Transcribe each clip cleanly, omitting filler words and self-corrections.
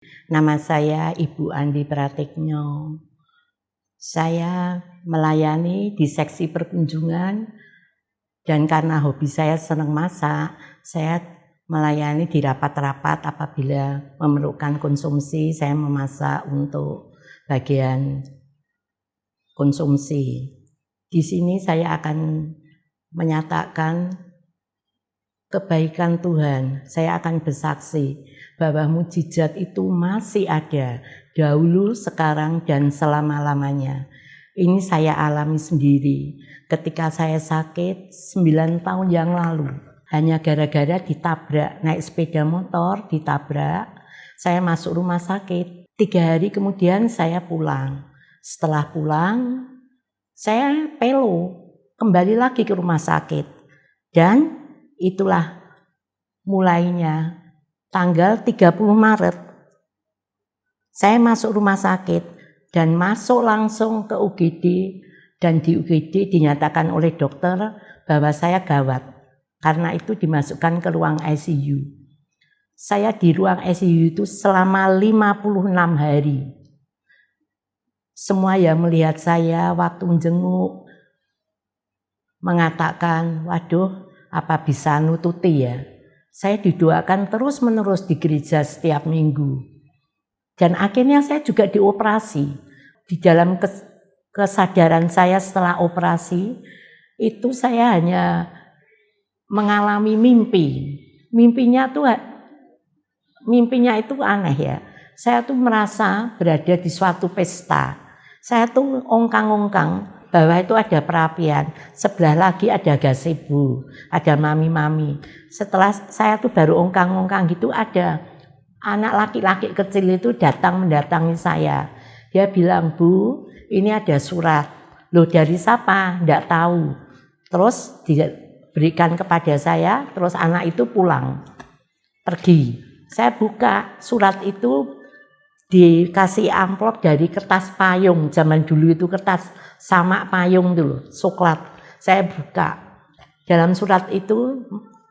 Nama saya Ibu Andi Pratikno. Saya melayani di seksi perkunjungan dan karena hobi saya senang masak, saya melayani di rapat-rapat apabila memerlukan konsumsi, saya memasak untuk bagian konsumsi. Di sini saya akan menyatakan kebaikan Tuhan. Saya akan bersaksi bahwa mukjizat itu masih ada dahulu, sekarang, dan selama-lamanya. Ini saya alami sendiri ketika saya sakit 9 tahun yang lalu. Hanya gara-gara ditabrak, naik sepeda motor, ditabrak. Saya masuk rumah sakit. 3 hari kemudian saya pulang. Setelah pulang, saya pelo, kembali lagi ke rumah sakit. Dan itulah mulainya tanggal 30 Maret. Saya masuk rumah sakit dan masuk langsung ke UGD, dan di UGD dinyatakan oleh dokter bahwa saya gawat. Karena itu dimasukkan ke ruang ICU. Saya di ruang ICU itu selama 56 hari. Semua yang melihat saya waktu menjenguk mengatakan, waduh, apa bisa nututi ya? Saya didoakan terus-menerus di gereja setiap minggu. Dan akhirnya saya juga dioperasi. Di dalam kesadaran saya setelah operasi, itu saya hanya mengalami mimpi. Mimpinya itu aneh ya. Saya tuh merasa berada di suatu pesta. Saya tuh ongkang-ongkang bahwa itu ada perapian, sebelah lagi ada gazebo, ada mami-mami. Setelah saya tuh baru ongkang-ongkang gitu, ada anak laki-laki kecil itu datang mendatangi saya. Dia bilang, "Bu, ini ada surat." Loh, dari siapa? Nggak tahu. Terus diberikan kepada saya, terus anak itu pulang, pergi. Saya buka surat itu, dikasih amplop dari kertas payung. Zaman dulu itu kertas sama payung dulu, coklat. Saya buka. Dalam surat itu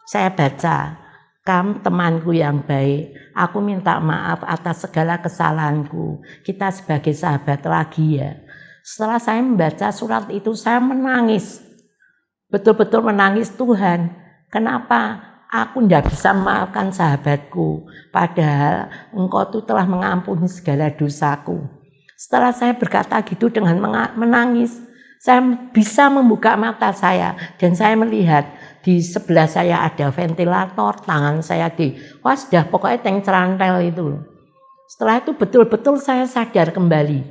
saya baca, "Kamu temanku yang baik. Aku minta maaf atas segala kesalahanku. Kita sebagai sahabat lagi ya." Setelah saya membaca surat itu, saya menangis. Betul-betul menangis, Tuhan, kenapa aku tidak bisa memaafkan sahabatku, padahal Engkau tuh telah mengampuni segala dosaku. Setelah saya berkata gitu dengan menangis, saya bisa membuka mata saya dan saya melihat di sebelah saya ada ventilator, tangan saya sudah pokoknya tank cerantel itu. Setelah itu betul-betul saya sadar kembali.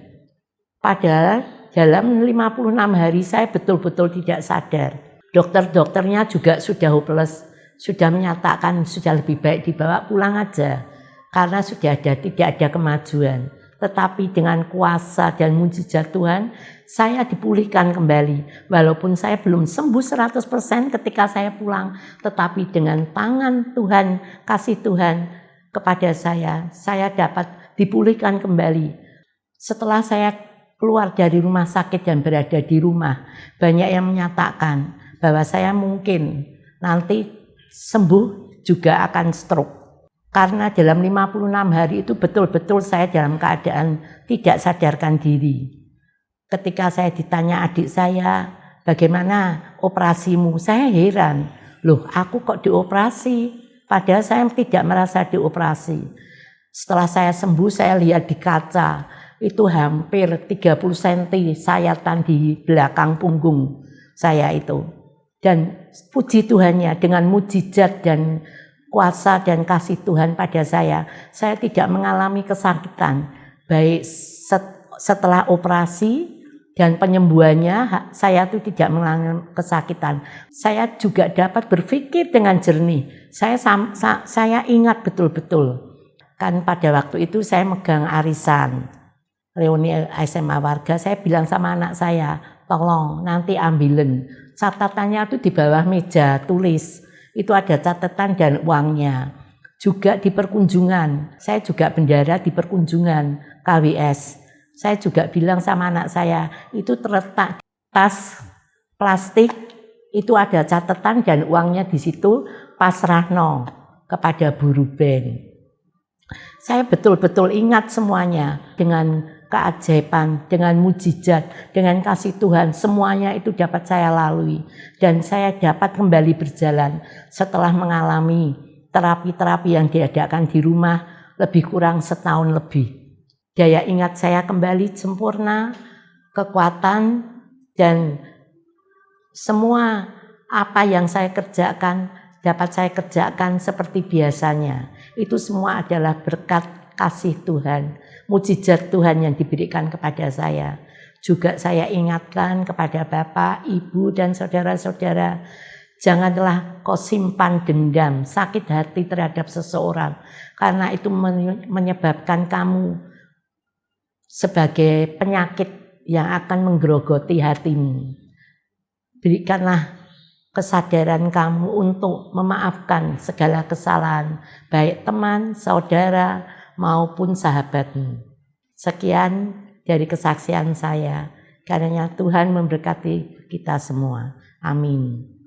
Padahal dalam 56 hari saya betul-betul tidak sadar. Dokter-dokternya juga sudah hopeless, sudah menyatakan sudah lebih baik dibawa pulang aja karena tidak ada kemajuan. Tetapi dengan kuasa dan mujizat Tuhan, saya dipulihkan kembali. Walaupun saya belum sembuh 100% ketika saya pulang, tetapi dengan tangan Tuhan, kasih Tuhan kepada saya dapat dipulihkan kembali. Setelah saya keluar dari rumah sakit dan berada di rumah, banyak yang menyatakan bahwa saya mungkin nanti sembuh juga akan stroke. Karena dalam 56 hari itu betul-betul saya dalam keadaan tidak sadarkan diri. Ketika saya ditanya adik saya, "Bagaimana operasimu?" Saya heran. Loh, aku kok dioperasi? Padahal saya tidak merasa dioperasi. Setelah saya sembuh, saya lihat di kaca. Itu hampir 30 cm sayatan di belakang punggung saya itu. Dan puji Tuhannya, dengan mujizat dan kuasa dan kasih Tuhan pada saya tidak mengalami kesakitan. Baik setelah operasi dan penyembuhannya, saya itu tidak mengalami kesakitan. Saya juga dapat berpikir dengan jernih. Saya ingat betul-betul. Kan pada waktu itu saya megang arisan reuni SMA warga, saya bilang sama anak saya, "Tolong nanti ambilin catatannya itu di bawah meja, tulis. Itu ada catatan dan uangnya." Juga di perkunjungan, saya juga bendara di perkunjungan KWS. Saya juga bilang sama anak saya, itu terletak di tas plastik, itu ada catatan dan uangnya di situ, pasrahno kepada Bu Ruben. Saya betul-betul ingat semuanya dengan keajaiban, dengan mujizat, dengan kasih Tuhan. Semuanya itu dapat saya lalui. Dan saya dapat kembali berjalan setelah mengalami terapi-terapi yang diadakan di rumah lebih kurang setahun lebih. Daya ingat saya kembali sempurna, kekuatan, dan semua apa yang saya kerjakan dapat saya kerjakan seperti biasanya. Itu semua adalah berkat kasih Tuhan, mujizat Tuhan yang diberikan kepada saya. Juga saya ingatkan kepada Bapak, Ibu, dan saudara-saudara, janganlah kau simpan dendam, sakit hati terhadap seseorang, karena itu menyebabkan kamu sebagai penyakit yang akan menggerogoti hatimu. Berikanlah kesadaran kamu untuk memaafkan segala kesalahan, baik teman, saudara, maupun sahabatmu. Sekian dari kesaksian saya, karena Tuhan memberkati kita semua. Amin.